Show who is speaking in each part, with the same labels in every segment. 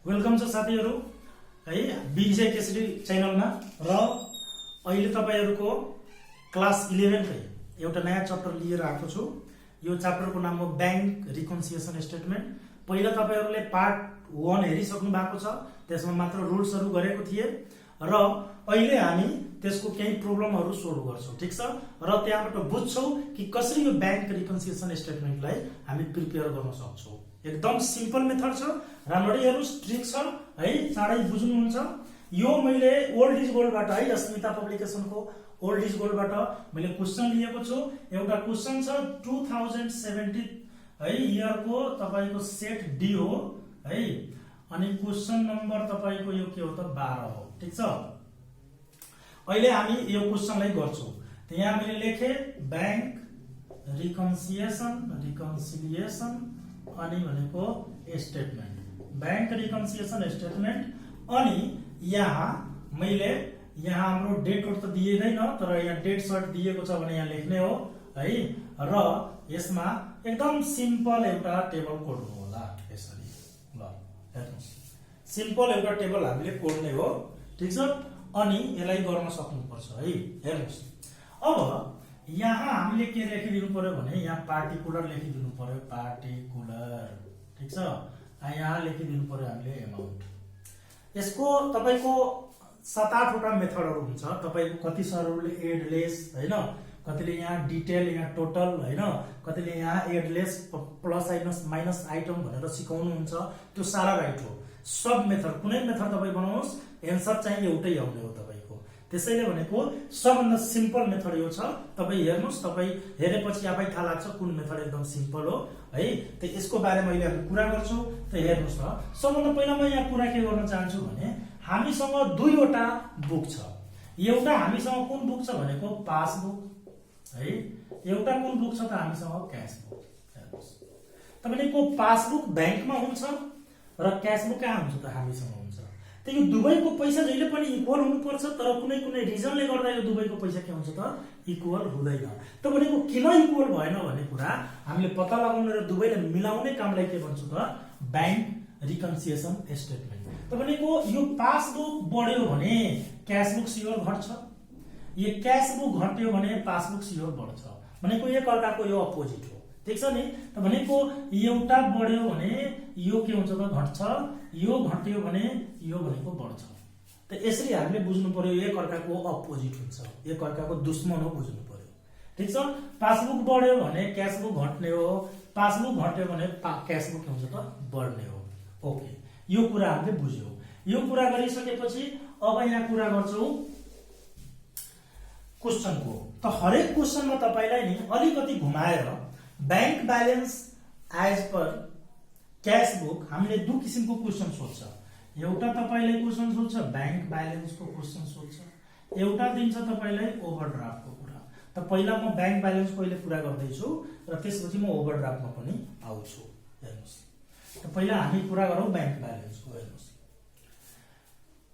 Speaker 1: Welcome छ साथीहरु है बीजे केसरी च्यानलमा र अहिले तपाईहरुको क्लास 11 कै एउटा नयाँ चैप्टर लिएर आएको छु। यो च्याप्टरको नाम हो बैंक रिकन्सिलिएसन स्टेटमेन्ट। पहिला तपाईहरुले पार्ट 1 हेरिसक्नु भएको छ, त्यसमा मात्र रुल्सहरु गरेको थिए र अहिले हामी त्यसको केही प्रब्लमहरु सोल्भ गर्छौं, ठीक छ? र त्यहाँबाट बुझ्छौं कि कसरी यो बैंक रिकन्सिलिएसन स्टेटमेन्टलाई हामी प्रिपेयर गर्न सक्छौं। एकदम सिम्पल मेथड छ, राम्ररी हेर्नुस्, ट्रिक छ है, चाँडै बुझ्नुहुन्छ। यो मैले ओल्ड इज गोल्डबाट है अस्मिता पब्लिकेसनको ओल्ड इज गोल्डबाट मैले क्वेशन लिएको छु। एउटा क्वेशन छ 2070 है इयरको तपाईको सेट डी हो है, अनि क्वेशन नम्बर तपाईको यो के हो त 12 हो, ठीक छ? अहिले हामी यो क्वेशनलाई गर्छौं। त यहाँ मैले लेखे बैंक रिकन्सिलिएसन अनि भनेको स्टेटमेन्ट, बैंक रिकन्सिलिएसन स्टेटमेन्ट। अनि यहाँ मैले यहाँ हाम्रो डेट त दिएदैन, तर यहाँ डेट सर्ट दिएको छ भने यहाँ लेख्ने हो है। र यसमा एकदम सिम्पल एउटा टेबल कोड्नु होला यसरी। ल हेर्नुस्, सिम्पल एउटा टेबल हामीले कोड्ने हो, ठीक छ? अनि यसलाई गर्न सक्नुपर्छ है। हेर्नुस्, अब यहाँ हामीले के लेखिदिनु पर्यो भने यहाँ पार्टिकुलर लेखिदिनु पर्यो, पार्टिकुलर, ठीक छ? यहाँ लेखिदिनु पर्यो हामीले अमाउन्ट। यसको तपाईको 7-8 वटा मेथडहरु हुन्छ। तपाईको कति सरहरुले एड लेस हैन, कतिले यहाँ डिटेल, यहाँ टोटल हैन, कतिले यहाँ add less plus minus item भनेर सिकाउनु हुन्छ। त्यो सारा राइट हो। सब मेथड कुनै मेथड तपाई बनाउनुस्, एन्सर चाहिँ एउटै आउने हो तपाईको। त्यसैले भनेको सबभन्दा सिम्पल मेथड यो छ। तपाई हेर्नुस्, तपाई हेरेपछि आफै थाहा लाग्छ कुन मेथड एकदम सिम्पल हो है। त यसको बारेमा अहिले हामी कुरा गर्छौं। त हेर्नुस् न, सबभन्दा पहिला म यहाँ कुरा के गर्न चाहन्छु भने हामीसँग दुईवटा बुक छ। एउटा हामीसँग कुन बुक छ भनेको पासबुक है, एउटा कुन बुक छ त हामीसँग क्याश बुक। हेर्नुस्, तपाईको पासबुक बैंकमा हुन्छ र क्याश बुक कहाँ हुन्छ त हामीसँग हुन्छ। त यो दुवैको पैसा जहिले पनि इक्वल हुनुपर्छ, तर कुनै कुनै रिजनले गर्दा यो दुवैको पैसा के हुन्छ त इक्वल हुँदैन। त भनेको किन इक्वल भएन भन्ने कुरा हामीले पत्ता लगाउने र दुवैलाई मिलाउने कामलाई के भन्छौ त बैंक रिकन्सिलिएसन स्टेटमेन्ट। त भनेको यो पासबुक बढ्यो भने क्याश बुक स्योर घट्छ, यो क्याश बुक घट्यो भने पासबुक स्योर बढ्छ। भनेको एक अर्काको यो अपोजिट हो, ठीक छ नि? त भनेको एउटा बढ्यो भने यो के हुन्छ त घट्छ, यो घट्यो भने यो भनेको बढ्छ। त यसरी हामीले बुझ्नु पर्यो, एक अर्काको अपोजिट हुन्छ, एक अर्काको दुश्मन हो, बुझ्नु पर्यो, ठीक छ? पासबुक बढ्यो भने क्याश बुक घट्ने हो, पासबुक घट्यो भने क्याश बुक के हुन्छ त बढ्ने हो। ओके, यो कुरा हामीले बुझ्यौं। यो कुरा गरिसकेपछि अब यहाँ कुरा गर्छौं क्वेशनको। त हरेक क्वेशनमा तपाईलाई नि अलिकति घुमाएर bank balance as per cash book हामीले दुई किसिमको क्वेशन सोध्छ। एउटा तपाईलाई क्वेशन सोध्छ बैंक ब्यालेन्सको क्वेशन सोध्छ, एउटा दिन्छ तपाईलाई ओभरड्राफ्टको कुरा। त पहिला म बैंक ब्यालेन्सको अहिले कुरा गर्दै छु र त्यसपछि म ओभरड्राफ्टमा पनि आउँछु। हेर्नुस्, त पहिला हामी कुरा गरौँ बैंक ब्यालेन्सको। हेर्नुस्,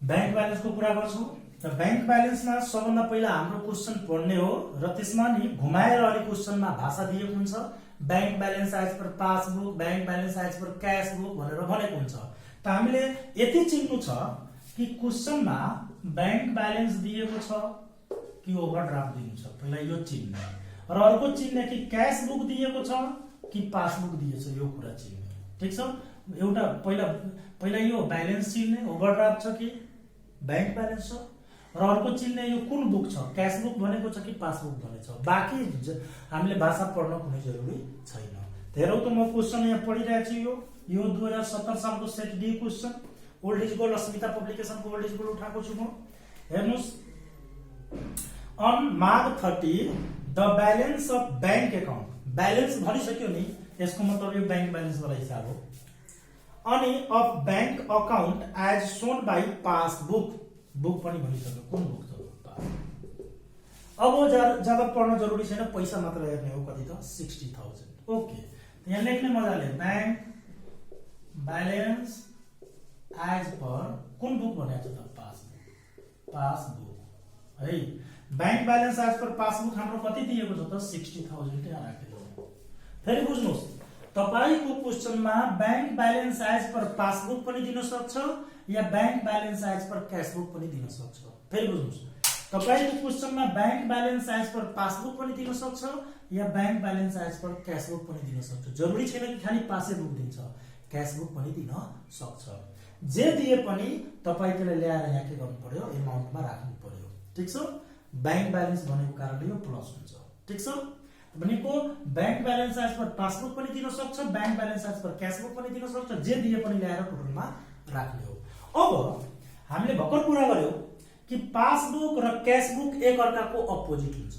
Speaker 1: बैंक ब्यालेन्सको कुरा गर्छौं। त बैंक ब्यालेन्समा सबभन्दा पहिला हाम्रो क्वेशन पढ्ने हो र त्यसमा नि घुमाएर अलि क्वेशनमा भाषा दिएको हुन्छ। Bank balance as per passbook, bank balance as per cash book भनेर भनेको हुन्छ। त हामीले यति चिन्नु छ कि क्वेशनमा बैंक ब्यालेन्स दिएको छ कि ओभरड्राफ्ट दिएको छ, पहिला यो चिन्ने। र अर्को चिन्ने कि क्याश बुक दिएको छ कि पासबुक दिएको छ, यो कुरा चिन्ने, ठीक छ? एउटा पहिला यो ब्यालेन्स चिन्ने, ओभरड्राफ्ट छ कि बैंक ब्यालेन्स छ, र अर्को चिन्ने यो कुन बुक छ, क्याश बुक भनेको छ कि पासबुक भनेको छ। बाँकी हामीले भाषा पढ्न कुनै जरुरी छैन। हेरौँ त, म क्वेशन यहाँ पढिरहेको छु। यो 2017 सालको set D question, old is gold Asmita पब्लिकेसनको ओल्ड इज गोल्ड उठाएको छु म। हेर्नुस्, on March 30 the balance of bank account, balance भरिसक्यो नि, यसको मतलब यो बैंक ब्यालेन्स वाला हिसाब हो। अनि of bank account as shown by passbook, book पनि भनिसक्यो, कुन बुक छ अब ज्यादा पढ्न जरुरी छैन, पैसा मात्र हेर्ने हो। कति त 60,000। ओके, यहाँ लेख्ने मजाले बैंक ब्यालेन्स एज पर कुन बुक भनेको छ त पासबुक, पासबुक है। Bank balance as per passbook हाम्रो कति दिएको छ त 60,000 यहाँ राखेको। फेरि बुझ्नुस्, तपाईको क्वेशनमा bank balance as per passbook पनि दिन सक्छ या bank balance as per cashbook पनि दिन सक्छ। फेरि बुझ्नुस्, तपाईको क्वेशनमा bank balance as per passbook पनि दिन सक्छ या bank balance as per cashbook पनि दिन सक्छ। जरुरी छैन कि खाली पासबुक दिन्छ, क्याशबुक पनि दिन सक्छ। जे दिए पनि तपाई त्यसलाई ल्याएर यहाँ के गर्नु पर्यो, एमाउन्टमा राख्नु पर्यो। ठीक छ, बैंक बैलेंस भनेको कारणले यो प्लस हुन्छ। ठीक छ, भनेको bank balance as per passbook पनि दिन सक्छ, bank balance as per cashbook पनि दिन सक्छ। जे दिए पनि ल्याएर टोटलमा राख्ने हो। अब हामीले भर्खर कुरा गर्यो कि पासबुक र क्याशबुक एक अर्काको अपोजिट हुन्छ।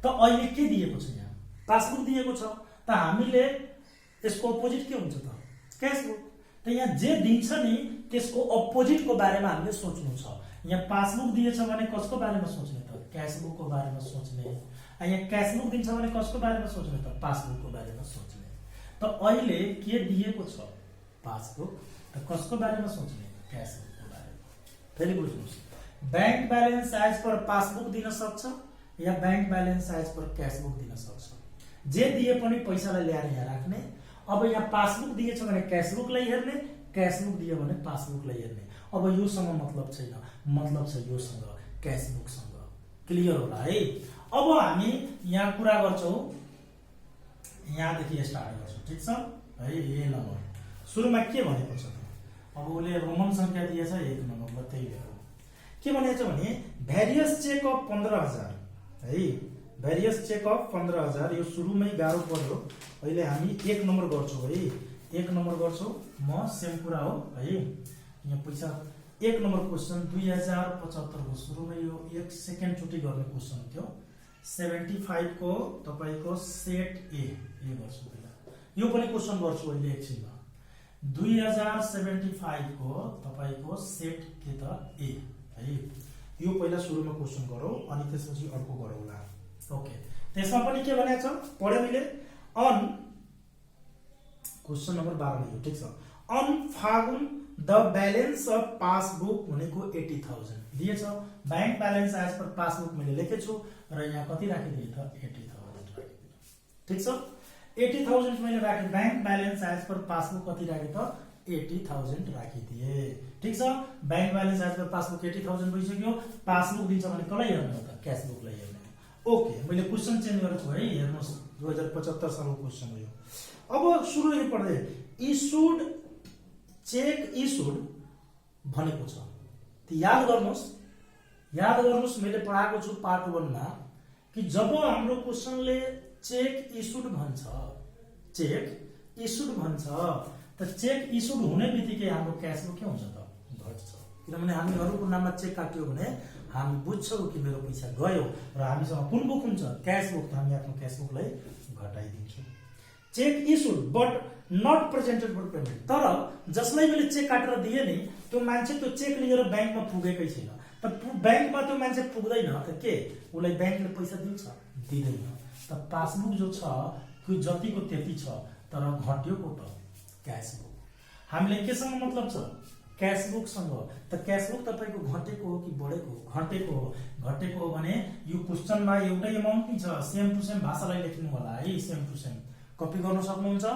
Speaker 1: त अहिले के दिएको छ, यहाँ पासबुक दिएको छ, त हामीले यसको अपोजिट के हुन्छ त, क्याशबुक। त यहाँ जे दिन्छ नि त्यसको अपोजिटको बारेमा हामीले सोच्नु छ। यहाँ पासबुक दिएछ भने कसको बारेमा सोच्ने त, क्याशबुकको बारेमा सोच्ने। यहाँ क्याशबुक दिन्छ भने कसको बारेमा सोच्ने त, पासबुकको बारेमा सोच्ने। त अहिले के दिएको छ, पासबुक, त कसको बारेमा सोच्ने, क्याशबुकको बारेमा। फेरि बुझ्नुस्, bank balance as per passbook दिन सक्छ या bank balance as per cashbook दिन सक्छ। जे दिए पनि पैसालाई ल्याएर यहाँ राख्ने। अब यहाँ पासबुक दिएछ भने क्याशबुकलाई हेर्ने, क्याशबुक दियो भने पासबुकलाई हेर्ने। अब योसँग मतलब छैन, मतलब छ योसँग, क्याशबुकसँग। क्लियर होला है। अब हामी यहाँ कुरा गर्छौं, यहाँदेखि स्टार्ट गर्छौं। ठीक छ है। ए नम्बर सुरुमा के भनेको छ त, अब उसले रोमन संख्या दिएछ 1 नम्बर, त्यही लेखौ। के भनेको छ भने भेरियस चेक अफ 15,000 है, भेरियस चेक अफ 15,000। यो सुरुमै गाह्रो पर्यो। अहिले हामी 1 नम्बर गर्छौं है, 1 नम्बर गर्छौं। म सेम कुरा हो है। यहाँ पैसा 1 नम्बर क्वेशन 2075 को सुरुमै यो 1 सेकेन्ड चोटी गर्ने क्वेशन थियो। 75 को तपाईको सेट ए गर्छु पहिला। यो पनि क्वेशन गर्छु अहिले एकछिनमा। 2075 को तपाईको सेट के त ए है। यो पहिला सुरुमा क्वेशन गरौ अनि त्यसपछि अर्को गरौला। ओके, त्यसमा पनि के भनेको छ पढ्यो मैले। अन क्वेशन नम्बर 12 नै हो। ठीक छ। On Falgun the balance of passbook भनेको 80,000 दिएछ। Bank balance as per passbook मैले लेखेछु र यहाँ कति राखिदिए त, 80,000 राखिदिए। ठीक छ, 80,000 मैले राखे। Bank balance as per passbook कति राखे त, 80,000 राखिदिए। ठीक छ, bank balance as per passbook 80,000 भइसक्यो। पासबुक दिन्छ भने कसलाई हेर्ने हो त, क्याशबुकलाई हेर्ने। ओके, मैले क्वेशन चेन्ज गरेको है। हेर्नुस्, 2075 सालको क्वेशन हो यो। अब सुरुदेखि पढ्दै, इस्युड चेक इस्युड भनेको छ। याद गर्नुस् मैले पढाएको छु पार्ट 1 मा कि जब हाम्रो क्वेशनले चेक इस्युड भन्छ, चेक इस्युड भन्छ, त चेक इस्युड हुने बित्तिकै हाम्रो क्याशबुक के हुन्छ त, घट्छ। किनभने हामी अरूको नाममा चेक काट्यो भने हामी बुझ्छौं कि मेरो पैसा गयो र हामीसँग कुन बुक हुन्छ, क्याशबुक, त हामी आफ्नो क्याशबुकलाई घटाइदिन्छौँ। Cheque issued but not presented for payment. तर जसलाई मैले चेक काटेर दिए नि त्यो मान्छे त्यो चेक लिएर बैंकमा पुगेकै छैन। त बैंकमा त्यो मान्छे पुग्दैन त के उसलाई बैंकले पैसा दिन्छ, दिदैन। त पासबुक जो छ त्यो जतिको त्यति छ, तर घट्यो को त, क्याशबुक। हामीले केसँग मतलब छ, क्याशबुकसँग। त क्याशबुक तपाईको घटेको हो कि बढेको हो, घटेको हो। घटेको हो भने यो क्वेशनमा एउटै अमाउन्ट नै छ। सेम टु सेम भाषालाई लेख्नु होला है। सेम टु सेम कपी गर्न सक्नुहुन्छ।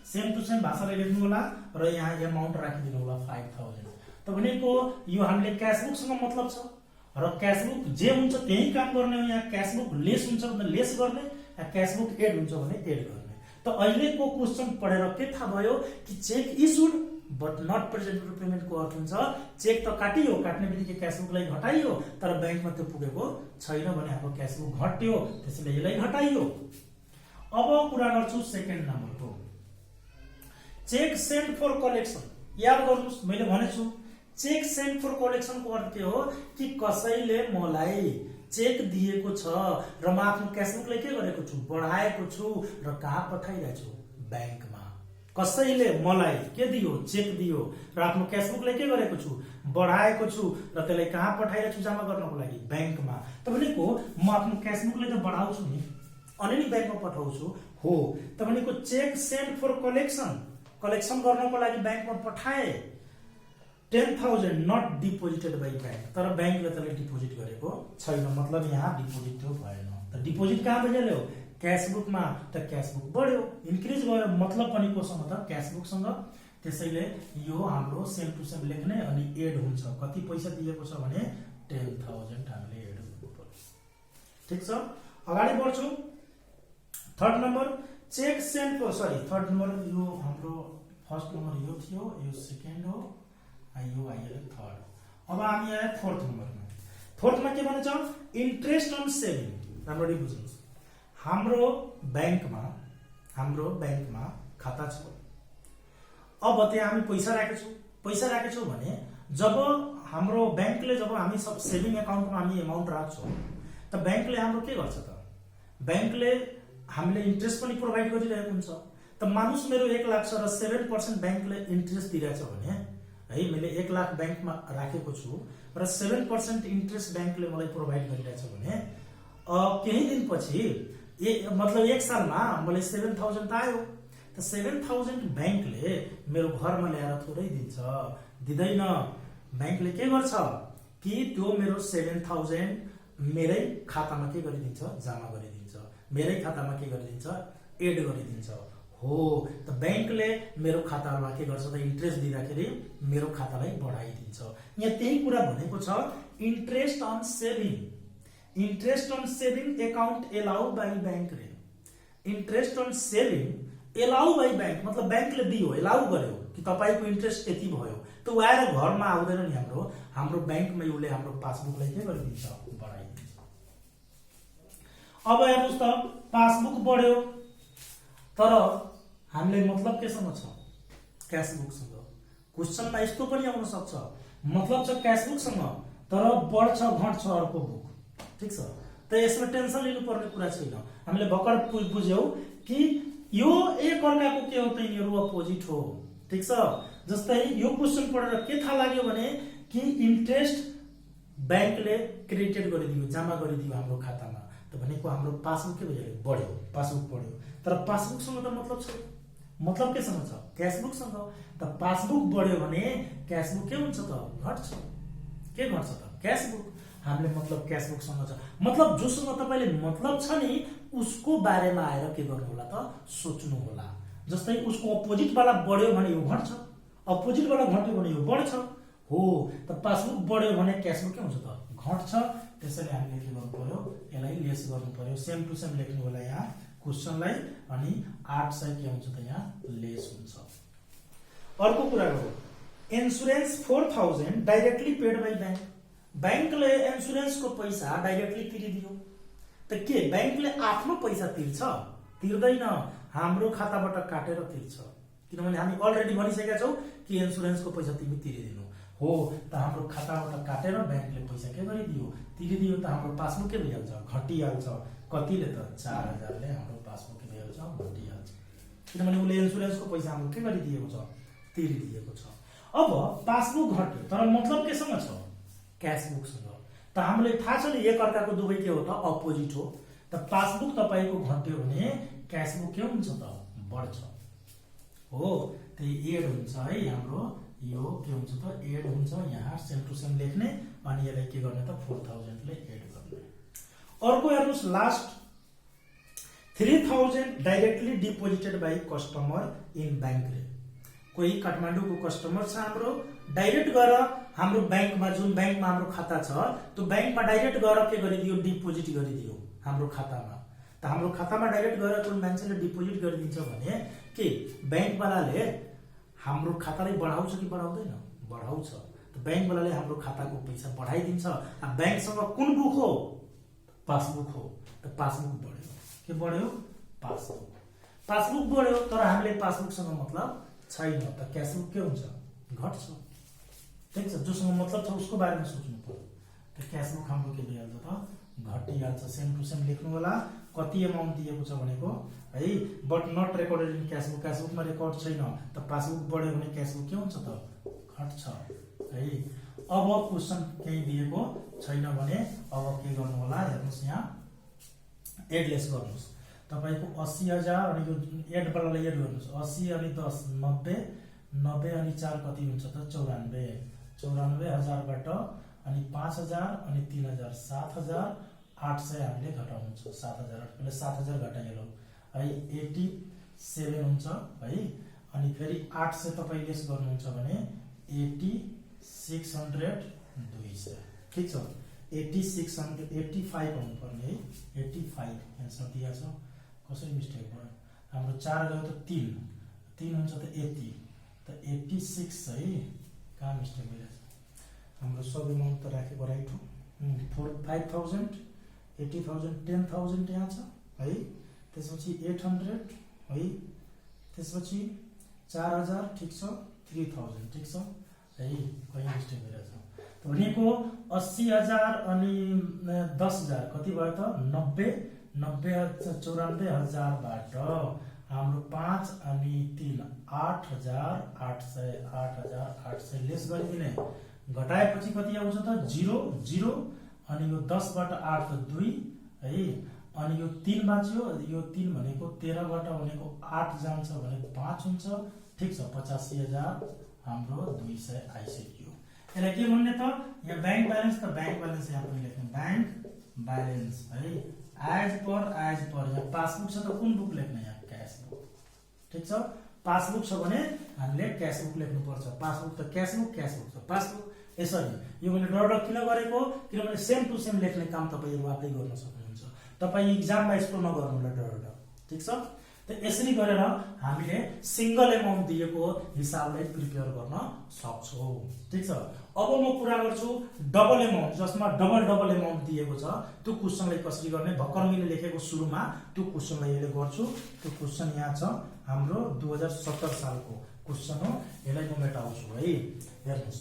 Speaker 1: सेम टु सेम भाषालाई लेख्नु होला र यहाँ अमाउन्ट राखिदिनु होला 5,000। त भनेको यो हामीले क्याशबुकसँग मतलब छ र क्याशबुक जे हुन्छ त्यही काम गर्ने हो। यहाँ क्याशबुक लेस हुन्छ भने लेस गर्ने, या क्याशबुक एड हुन्छ भने एड गर्ने। त अहिलेको क्वेशन पढेर के थाहा भयो कि cheque issued but not presented for payment को अर्थ हुन्छ चेक त काटियो, काट्ने बित्तिकै क्याशबुकलाई घटाइयो, तर बैंकमा त्यो पुगेको छैन भने हाम्रो क्याशबुक घट्यो, त्यसैले यसलाई घटाइयो। अब कुरा गर्छु सेकेन्ड नम्बरको, चेक सेन्ड फर कलेक्सन। याद गर्नुस्, मैले भनेछु चेक सेन्ड फर कलेक्सन को अर्थ के हो कि कसैले मलाई चेक दिएको छ र म आफ्नो क्याशबुकलाई के गरेको छु, बढाएको छु र कहाँ पठाइरहेको छु, बैंकमा। कसैले मलाई के दियो, चेक दियो र आफ्नो क्याशबुकलाई के गरेको छु, बढाएको छु र त्यसलाई कहाँ पठाइरहेको छु, जम्मा गर्नको लागि, बैंकमा। त भनेको म आफ्नो क्याशबुकलाई त बढाउँछु नि अनि नि बैंकमा पठाउँछु हो। त भनेको cheque sent for collection, collection गर्नको लागि बैंकमा पठाए। 10,000 नट डिपोजिटेड बाई बैंक, तर बैंकले त्यसलाई डिपोजिट गरेको छैन, मतलब यहाँ डिपोजिट त्यो भएन। त डिपोजिट कहाँ भइहाल्यो, क्यासबुकमा त क्यासबुक बढ्यो, इन्क्रिज भयो, मतलब पनि कोसँग त क्यासबुकसँग। त्यसैले यो हाम्रो सेम टु सेम लेख्ने अनि एड हुन्छ। कति पैसा दिएको छ भने 10,000 हामीले एड गर्नु पर्यो। ठीक छ, अगाडि बढ्छु। थर्ड नम्बर चेक सेन्ड को थर्ड नम्बर यो हाम्रो फर्स्ट नम्बर यो थियो, यो सेकेन्ड हो, यो आइयो थर्ड। अब हामी आए फोर्थ नम्बरमा। फोर्थमा के भन्छ? Interest on saving. राम्ररी बुझ्नुहोस्, हाम्रो ब्याङ्कमा खाता छ। अब त्यहाँ हामी पैसा राखेछौँ भने जब हाम्रो ब्याङ्कले जब हामी सब सेभिङ एकाउन्टमा हामी एमाउन्ट राख्छौँ त ब्याङ्कले हाम्रो के गर्छ त? ब्याङ्कले हामीले इन्ट्रेस्ट पनि प्रोभाइड गरिरहेको हुन्छ। त मानुस मेरो 1 लाख छ र 7% ब्याङ्कले इन्ट्रेस्ट दिइरहेछ भने है, मैले 1 लाख ब्याङ्कमा राखेको छु र 7% इन्ट्रेस्ट ब्याङ्कले मलाई प्रोभाइड गरिरहेछ भने केही दिनपछि मतलब 1 सालमा मलाई 7,000 त आयो। त 7,000 ब्याङ्कले मेरो घरमा ल्याएर थोरै दिँदैन। ब्याङ्कले के गर्छ कि त्यो मेरो 7,000 मेरै खातामा के गरिदिन्छ? जम्मा गरिदिन्छ। मेरै खातामा के गरिदिन्छ? एड गरिदिन्छ। हो, त ब्याङ्कले मेरो खातामा के गर्छ त? इन्ट्रेस्ट दिँदाखेरि मेरो खातालाई बढाइदिन्छ। यहाँ त्यही कुरा भनेको छ, interest on saving. Interest on saving account allow by bank रे। Interest on saving allow by bank मतलब ब्याङ्कले दियो, एलाउ गर्यो कि तपाईको इन्ट्रेस्ट यति भयो। त उ आएर घरमा आउँदैन नि, हाम्रो ब्याङ्कमा उसले हाम्रो पासबुकलाई के गरिदिन्छ? बढाइदिन्छ। अब हेर्नुहोस् त, पासबुक बढ्यो तर हामीले मतलब केसँग छ? क्यासबुकसँग। क्वेसनमा यस्तो पनि आउन सक्छ, मतलब छ क्यासबुकसँग तर बढ्छ घट्छ अर्को बुक। ठीक छ, त यसमा टेन्सन लिनु पर्ने कुरा छैन। हामीले भर्खर बुझ्यौ कि यो एक अर्काको के हो त? यिनीहरू अपोजिट हो। ठीक छ, जस्तै यो क्वेसन पढेर के थाहा लाग्यो भने कि इन्ट्रेस्ट ब्याङ्कले क्रेडिटेड गरिदियो, जम्मा गरिदियो हाम्रो खातामा। त भनेको हाम्रो पासबुक के भयो? बढ्यो, पासबुक बढ्यो। तर पासबुकसँग त मतलब छैन। मतलब केसँग छ? क्यासबुकसँग। त पासबुक बढ्यो भने क्यासबुक के हुन्छ त? घट्छ। के घट्छ त? क्यासबुक। हामीले मतलब क्यासबुकसँग छ। मतलब जोसँग तपाईले मतलब छ नि उसको बारेमा आएर के गर्नु होला त? सोच्नु होला। जस्तै उसको अपोजिट वाला बढ्यो भने यो घट्छ, अपोजिट वाला घट्यो भने यो बढ्छ। हो, त पासबुक बढ्यो भने क्यासबुक के हुन्छ त? घट्छ। त्यसैले हामीले के गर्नु पर्यो? यसलाई लेस गर्नु पर्यो। सेम टु सेम लेख्नु होला यहाँ क्वेसनलाई, अनि 8 सय के हुन्छ त? यहाँ लेस हुन्छ। अर्को कुरा गरौँ, insurance 4,000 directly paid by bank. ब्याङ्कले इन्सुरेन्सको पैसा डाइरेक्टली तिरिदियो। त के ब्याङ्कले आफ्नो पैसा तिर्दैन, हाम्रो खाताबाट काटेर तिर्छ। किनभने हामी अलरेडी भनिसकेका छौँ कि इन्सुरेन्सको पैसा तिमी तिरिदिनु हो। त हाम्रो खाताबाट काटेर ब्याङ्कले पैसा के गरिदियो? तिरिदियो। त हाम्रो पासबुक के भइहाल्छ? घटिहाल्छ। कतिले त? 4,000ले हाम्रो पासबुक के भइहाल्छ? घटिहाल्छ। किनभने उसले इन्सुरेन्सको पैसा हाम्रो के गरिदिएको छ? तिरिदिएको छ। अब पासबुक घट्यो तर मतलब केसँग छ? क्यासबुकसँग। त हामीले थाहा छ नि एक अर्काको दुवै के हो त? अपोजिट हो। त पासबुक तपाईको घट्यो भने क्यासबुक के हुन्छ त? बढ्छ। हो, त्यही एड हुन्छ है हाम्रो। यो के हुन्छ त? एड हुन्छ। यहाँ सेम टु सेम लेख्ने अनि यसलाई के गर्ने त? 4,000 ले एड गर्ने। अर्को हेर्नुस्, last 3,000 directly deposited by customer in bank रे। कोही काठमाडौँको कस्टमर छ हाम्रो, डाइरेक्ट गएर हाम्रो ब्याङ्कमा, जुन ब्याङ्कमा हाम्रो खाता छ त्यो ब्याङ्कमा डाइरेक्ट गएर के गरिदियो? डिपोजिट गरिदियो हाम्रो खातामा। त हाम्रो खातामा डाइरेक्ट गएर कुन मान्छेले डिपोजिट गरिदिन्छ भने के ब्याङ्कवालाले हाम्रो खातालाई बढाउँछ कि बढाउँदैन? बढाउँछ। त ब्याङ्कवालाले हाम्रो खाताको पैसा बढाइदिन्छ। ब्याङ्कसँग कुन बुक हो? पासबुक हो। त पासबुक बढ्यो। के बढ्यो? पासबुक। पासबुक बढ्यो तर हामीले पासबुकसँग मतलब छैन। त क्यासबुक के हुन्छ? घट्छ। ठीक छ, जोसँग मतलब छ उसको बारेमा सोच्नु पर्यो। त क्यासबुक हाम्रो के भइहाल्छ त? घटिहाल्छ। सेम टु सेम लेख्नु होला। कति एमाउन्ट दिएको छ भनेको है, but not recorded in cashbook. क्यासबुकमा रेकर्ड छैन। त पासबुक बढ्यो भने क्यासबुक के हुन्छ त? घट्छ है। अब क्वेसन केही दिएको छैन भने अब के गर्नु होला? हेर्नुहोस् यहाँ एडलेस गर्नुहोस्। तपाईको 80,000 अनि यो एड वालालाई एड गर्नुहोस्। 80 अनि 10 90, 90 अनि 4 कति हुन्छ त? 94। 94,000बाट अनि 5,000 अनि 3,000 7,000 800 हामीले घटाउनु छ 7000 पहिले 7000 घटाइयो है 87 हुन्छ है अनि फेरि 800 तपाईं लेस गर्नुहुन्छ भने 8600 200 ठीक छ 85 आउनु पर्ने है 85 एन्सर दिया छ कसरी मिस्टेक भयो हाम्रो 4 गयो त 3 हुन्छ त 80 त 86 है कहाँ मिस्टेक भइरहेछ हाम्रो सब एमाउन्ट त राखेको राइट हो 5000 80000 10000 यहाँ छ है त्यसपछि 800 है त्यसपछि 4000 ठीक छ 3000 ठीक छ है कहीं मिस्टेक भइरहेछ त भनेको 80000 अनि 10000 कति भयो त 94000 बाट हाम्रो 5 अनि 3 8800 लेस गरिदिने घटाएपछि कति आउँछ त 0 0 अनि यो 10 बाट 8 त 2 है अनि यो 3 बाँच्यो यो 3 भनेको 13 बाट भनेको 8 जान्छ भने 5 हुन्छ ठीक छ 85000 हाम्रो 200 आइसक्यो यसलाई के भन्ने त यहाँ बैंक ब्यालेन्स त बैंक ब्यालेन्स यहाँ पनि लेख्नु बैंक ब्यालेन्स है एज पर यहाँ पासबुक छ त कुन बुक लेख्ने यहाँ क्याश बुक ठीक छ पासबुक छ भने हामीले क्याश बुक लेख्नु पर्छ पासबुक त क्याश बुक छ पासबुक यसरी यो मैले डर किन गरेको किनभने सेम टु सेम लेख्ने काम तपाईहरु आफै गर्न सक्नुहुन्छ तपाई एक्जाममा यस्तो नगर्नुला डर ठीक छ त यसरी गरेर हामीले सिंगल एमाउन्ट दिएको हिसाबलाई प्रिपेयर गर्न सक्छौं ठीक छ अब म कुरा गर्छु डबल एमाउन्ट जसमा डबल एमाउन्ट दिएको छ त्यो क्वेशनलाई कसरी गर्ने भर्खर मैले लेखेको सुरुमा त्यो क्वेशनलाई अहिले गर्छु त्यो क्वेशन यहाँ छ हाम्रो 2070 सालको क्वेशन हो यसलाई म मेटाउँछु है हेर्नुस्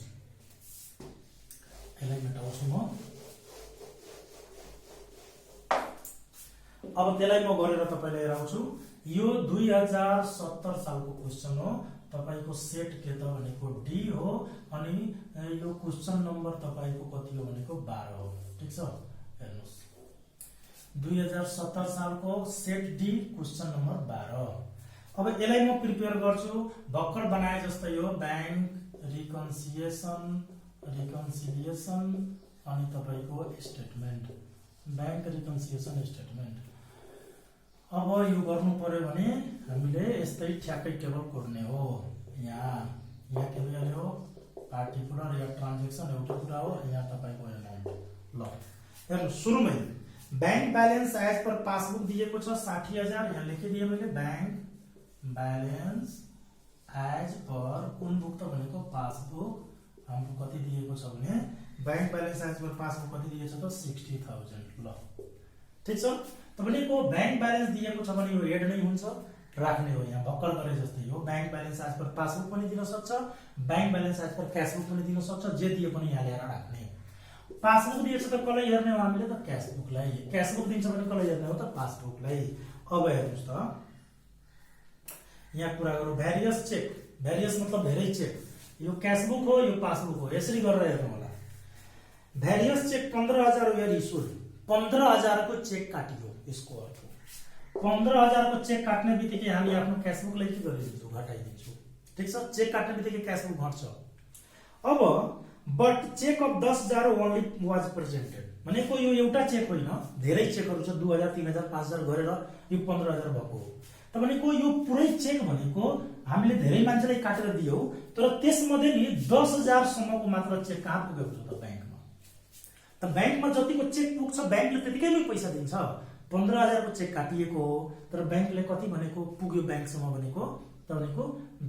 Speaker 1: यसलाई मेटाउँछु म अब त्यसलाई म गरेर तपाईलाई हेराउँछु यो 2070 सालको क्वेशन हो तपाईको सेट के त भनेको डी हो अनि यो क्वेशन नम्बर तपाईको कति हो भनेको 12 हो ठीक छ हेर्नुस् 2070 सालको सेट डी क्वेशन नम्बर 12 अब यसलाई म प्रिपेयर गर्छु भर्खर बनाए जस्तै हो बैंक रिकन्सिलिएसन अनि तपाईको स्टेटमेन्ट बैंक रिकन्सिलिएसन स्टेटमेन्ट अब यो गर्नु पर्यो भने हामीले यस्तै ठ्याक्कै टेबल कोर्ने हो यहाँ के भइहाल्यो पार्टिकुलर या ट्रान्ज्याक्सन एउटा कुरा हो यहाँ तपाईको एमाउन्ट ल हेर्नु सुरुमै bank balance as per passbook दिएको छ 60000 यहाँ लेखिदिए मैले बैंक ब्यालेन्स एज पर कुन बुक त भनेको पासबुक हाम्रो कति दिएको छ भने bank balance as per passbook कति दिएको छ त 60000 ल ठीक छ त भनेको बैंक ब्यालेन्स दिएको छ भने यो हेड नै हुन्छ राख्ने हो यहाँ भक्कल गरे जस्तै हो bank balance as per passbook पनि दिन सक्छ bank balance as per cash book पनि दिन सक्छ जे दिए पनि यहाँ ल्याएर राख्ने पासबुक दिएछ त कसलाई हेर्ने हो हामीले त क्याश बुकलाई क्याश बुक दिन्छ भने कसलाई हेर्ने हो त पासबुकलाई अब हेर्नुस् त यहाँ कुरा गरौँ भेरियस चेक भेरियस मतलब धेरै चेक यो क्याश बुक हो यो पासबुक हो यसरी गरेर हेर्नु होला भेरियस चेक 15000 वेयर इस्युड 15000 को चेक काटियो यसको अर्थ 15000 को चेक काट्ने बित्तिकै हामी आफ्नो क्याश बुकलाई के गरिदिन्छौँ घटाइदिन्छौँ ठीक छ चेक काट्ने बित्तिकै क्याश बुक घट्छ अब but cheque of 10000 only was presented भनेको यो एउटा चेक होइन धेरै चेकहरु छ 2000 3000 5000 गरेर यो 15000 भएको हो त भनेको यो पुरै चेक भनेको हामीले धेरै मान्छेलाई काटेर दियौ तर त्यसमध्ये नि 10000 सम्मको मात्र चेक कहाँ पुगेको छ त बैंकमा त बैंकमा जतिको चेक पुग्छ बैंकले त्यतिकैमै पैसा दिन्छ 15000 को चेक काटिएको हो तर बैंकले कति भनेको पुग्यो बैंकसम्म भनेको त भनेको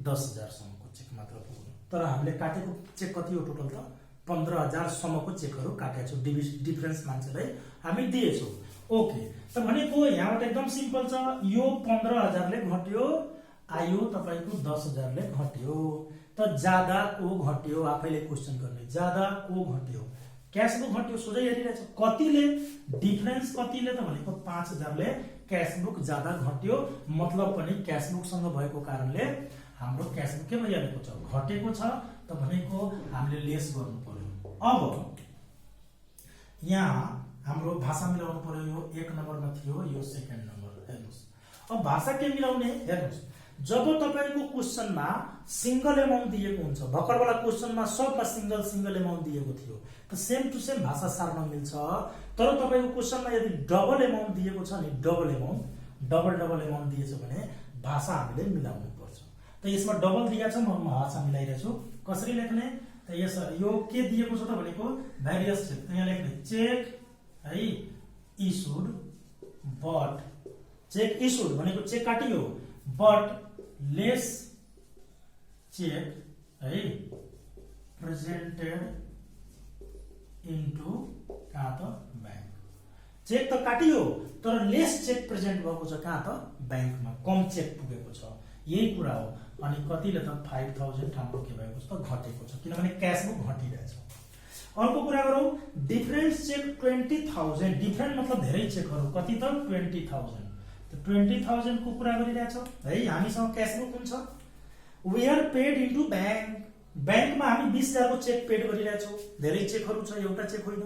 Speaker 1: 10000 सम्मको चेक मात्र पुग्यो तर हामीले काटेको चेक कति हो टोटल त 15000 सम्मको चेकहरु काटेको छ डिफरेन्स मान्छेलाई हामी दिएछौं ओके त भनेको यहाँबाट एकदम सिम्पल छ यो 15000 ले घट्यो आयो तपाईको 10000 ले घट्यो त ज्यादा को घट्यो आफैले क्वेशन गर्ने ज्यादा को घट्यो क्याश बुक घट्यो सोझै हेरिरहेछ कतिले डिफरेन्स कतिले त भनेको 5000 ले क्याश बुक ज्यादा घट्यो मतलब पनि क्याश बुक सँग भएको कारणले हाम्रो क्याश बुक के भइरहेको छ घटेको छ त भनेको हामीले लेस गर्नु पर्यो अब यहाँ हाम्रो भाषा मिलाउनु पर्यो यो 1 नम्बरमा थियो यो सेकेन्ड नम्बर हेर्नुस् अब भाषा के मिलाउने हेर्नुस् जब तपाईको क्वेशनमा सिंगल एमाउन्ट दिएको हुन्छ, भर्खर वाला क्वेशनमा सबमा सिंगल एमाउन्ट दिएको थियो, त सेम टु सेम भाषा सार्न मिल्छ। तर तपाईको क्वेशनमा यदि डबल एमाउन्ट दिएको छ नि, डबल एमाउन्ट दिएछ भने भाषा हामीले मिलाउनु पर्छ। त यसमा डबल दिएको छ, म भाषा मिलाइरहेको छु। कसरी लेख्ने त यस यो के दिएको छ त भनेको भेरियस चेक, यहाँ लेख्ने चेक है इस्युड बट, चेक इस्युड भनेको चेक काटियो, बट लेस चेक है प्रेजेन्टेड इन्टु कहाँ त बैंक। चेक त काटियो तर लेस चेक प्रेजेन्ट भएको छ कहाँ त बैंकमा, कम चेक पुगेको छ, यही कुरा हो। अनि कतिले त 5000 हाम्रो के भएको छ त घटेको छ, किनभने क्यासबुक घटिरहेछ। अर्को कुरा गरौँ, डिफरेन्स चेक 20000, डिफरेन्ट मतलब धेरै चेकहरू, कति त 20000, त 20000 को कुरा गरिरहेछ है। हामीसँग क्यासबुक हुन्छ, we are paid into bank, बैंकमा हामी 20000 को चेक पेड गरिरहेछौँ, धेरै चेकहरू छ, एउटा चेक होइन।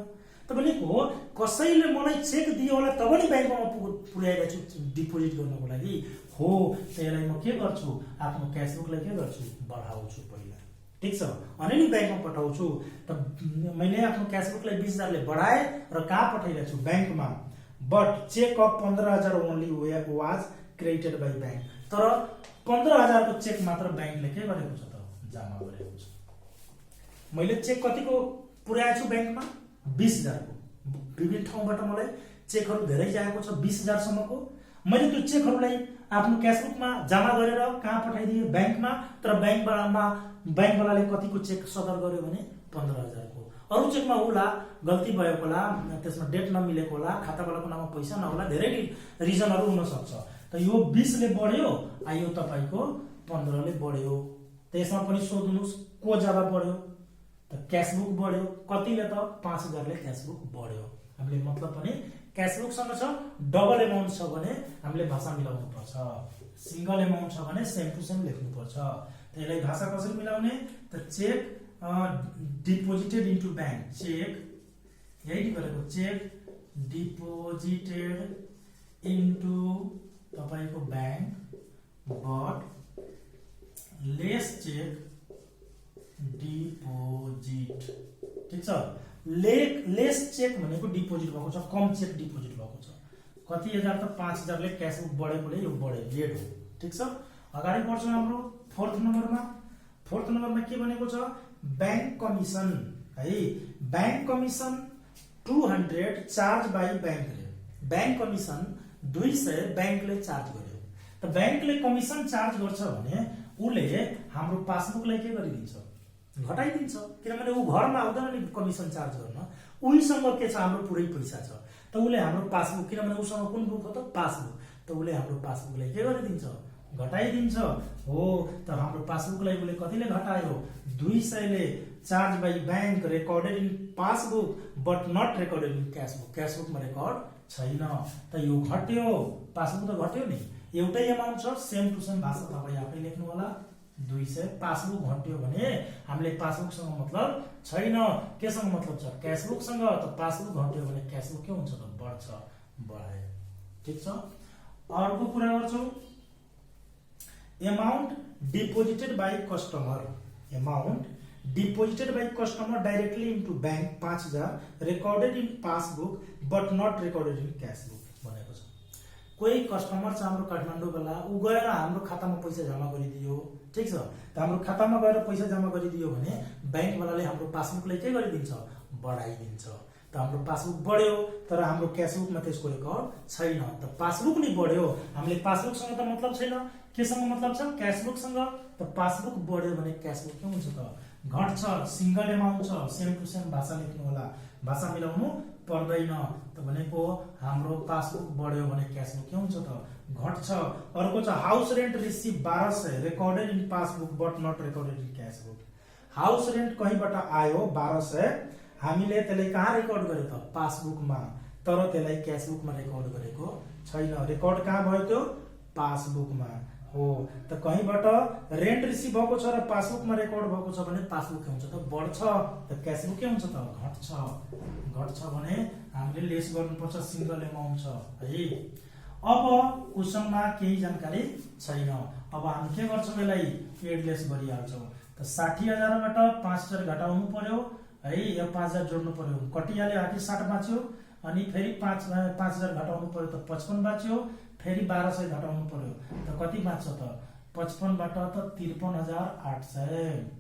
Speaker 1: त भनेको कसैले मलाई चेक दियो होला तब नि बैंकमा पुर्याइरहेछु डिपोजिट गर्नको लागि हो, त्यसलाई म के गर्छु, आफ्नो क्यासबुकलाई के गर्छु, बढाउँछु पहिला, ठीक छ, अनि नि बैंकमा पठाउँछु। त मैले आफ्नो क्यासबुकलाई 20000 ले बढाए र कहाँ पठाइरहेको छु, बैंकमा। But cheque of 15000 only was credited by bank, तर 15000 को चेक मात्र बैंकले के गरेको छ त जम्मा गरेको छ। मैले चेक कतिको पुर्याएको छु बैंकमा, 20000 को। विभिन्न ठाउँबाट मलाई चेकहरू धेरै जाएको छ, 20000 सम्मको। मैले त्यो चेकहरूलाई आफ्नो क्यासबुकमा जम्मा गरेर कहाँ पठाइदिए, बैंकमा। तर बैंकवालाले कतिको चेक सदर गर्यो भने 15000 को। अरू चेकमा होला गल्ती भएको होला, त्यसमा डेट नमिलेको होला, खातावालाको नाममा पैसा नहोला, धेरै रिजनहरू हुन सक्छ। त यो 20 ले बढ्यो, यो तपाईको 15 ले बढ्यो। त्यसमा पनि सोध्नुस् को ज्यादा बढ्यो त क्यासबुक बढ्यो, कतिले त 5000 ले क्यासबुक बढ्यो। हामीले मतलब पनि क्यासबुकसँग छ, डबल एमाउन्ट छ भने हामीले भाषा मिलाउनु पर्छ, सिंगल एमाउन्ट छ भने सेम टु सेम लेख्नु पर्छ। त्यसलाई भाषा कसरी मिलाउने त cheque deposited into bank, cheque यही गरेको चेक डिपोजिटेड इन्टु तपाईको bank, but less cheque deposit, ठीक छ। लेस चेक भनेको डिपोजिट भएको छ, कम चेक डिपोजिट भएको छ। कति हजार त 5000 ले क्यासबुक बढेकोले यो बढ्यो, रेड हो, ठीक छ। अगाडि बढ्छ हाम्रो फोर्थ नम्बरमा के भनेको छ, बैंक कमिसन है। बैंक कमिसन 200 चार्ज बाई बैंकले, बैंक कमिसन 200 बैंकले चार्ज गर्यो। त बैंकले कमिसन चार्ज गर्छ भने उले हाम्रो पासबुकलाई के गरिदिन्छ, घटाइदिन्छ, किनभने ऊ घरमा आउँदैन नि कमिसन चार्ज गर्न, उहीसँग के छ, हाम्रो पुरै पैसा छ। त उले हाम्रो पासबुक, किनभने उसँग कुन बुक हो त पासबुक, त उले हाम्रो पासबुकलाई के गरिदिन्छ, घटाइदिन्छ हो। त हाम्रो पासबुकलाई उले कतिले घटायो, 200 ले charge by bank recorded in passbook but not recorded in cashbook, क्यासबुकमा रेकर्ड छैन। त यो घट्यो, पासबुक त घट्यो नि, एउटै एमाउन्ट छ, सेम टु सेम भाषा तपाईँ आफै लेख्नु होला। 200 पासबुक घट्यो भने हामीले पासबुकसँग मतलब छैन, केसँग मतलब छ, क्यासबुकसँग। त पासबुक घट्यो भने क्यासबुक के हुन्छ त बढ्छ, बढायो, ठीक छ। अर्को कुरा गर्छौँ, amount deposited by customer, amount deposited by customer directly into bank 5000 recorded in passbook but not recorded in cashbook भनेको छ। कोही कस्टमर छ हाम्रो काठमाडौँवाला, ऊ गएर हाम्रो खातामा पैसा जम्मा गरिदियो, ठीक छ। त हाम्रो खातामा गएर पैसा जम्मा गरिदियो भने बैंकवालाले हाम्रो पासबुकलाई के गरिदिन्छ, बढाइदिन्छ। त हाम्रो पासबुक बढ्यो तर हाम्रो क्यासबुकमा त्यसको रेकर्ड छैन। त पासबुक नि बढ्यो, हामीले पासबुकसँग त मतलब छैन, केसँग मतलब छ, क्यासबुकसँग। त पासबुक बढ्यो भने क्यासबुक के हुन्छ त घट्छ, सिंगल एमाउन्ट छ, सेम टु सेम भाषा लेख्नु होला, भाषा मिलाउनु पर्दैन। त भनेको हाम्रो पासबुक बढ्यो भने क्यासबुक के हुन्छ त घट्छ। अर्को छ house rent receive 1200 recorded in passbook but not recorded in cashbook. House rent कहीँबाट आयो 1200, हामीले त्यसलाई कहाँ रेकर्ड गर्यो त पासबुकमा, तर त्यसलाई क्यासबुकमा रेकर्ड गरेको छैन। रेकर्ड कहाँ भयो त्यो पासबुकमा हो। त कहीँबाट रेन्ट रिसिभ भएको छ र पासबुकमा रेकर्ड भएको छ भने पासबुक के हुन्छ त बढ्छ, त क्यासबुक के हुन्छ त घट्छ। घट्छ भने हामीले लेस गर्नुपर्छ, सिंगल एमाउन्ट छ है। अब क्वेसनमा केही जानकारी छैन। अब हामी के गर्छौं, यसलाई एडलेस गरिहाल्छौं। त 60,000 बाट 5,000 घटाउनु पर्यो है, यो 5,000 जोड्नु पर्यो, कटिहाल्यो, आखिर 60 बाँच्यो। अनि फेरि 5,000 घटाउनु पर्यो त 55 बाँच्यो, फेरि 1200 घटाउनु पर्यो त कति बाँच्छ त 55 बाट त 53,800।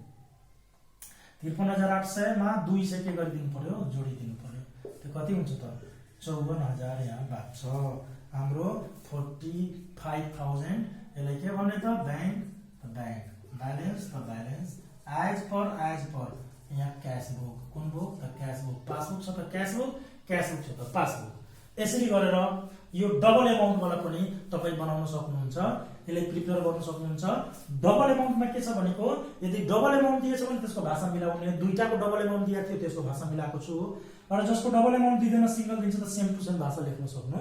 Speaker 1: 53,800 मा 200 के गरिदिनु पर्यो, जोडिदिनु पर्यो। त्यो कति हुन्छ त 54,000 यहाँ बाँच्छ हाम्रो 45,000। यसलाई के भन्ने त बैंक ब्यालेन्स त ब्यालेन्स एज पर यहाँ क्याश बुक, कुन बुक त क्याश बुक। पासबुक छ त क्याश बुक छ त पासबुक। यसरी गरेर यो डबल एमाउन्ट वाला पनि तपाई बनाउन सक्नुहुन्छ, यसलाई प्रिपेयर गर्न सक्नुहुन्छ। डबल एमाउन्टमा के छ भनेको, यदि डबल एमाउन्ट दिएछ भने त्यसको भाषा मिलाउने, दुईटाको डबल एमाउन्ट दिएको थियो त्यसको भाषा मिलाएको छु, र जसको डबल एमाउन्ट दिँदैन सिंगल दिन्छ त सेम टु सेम भाषा लेख्न सक्नु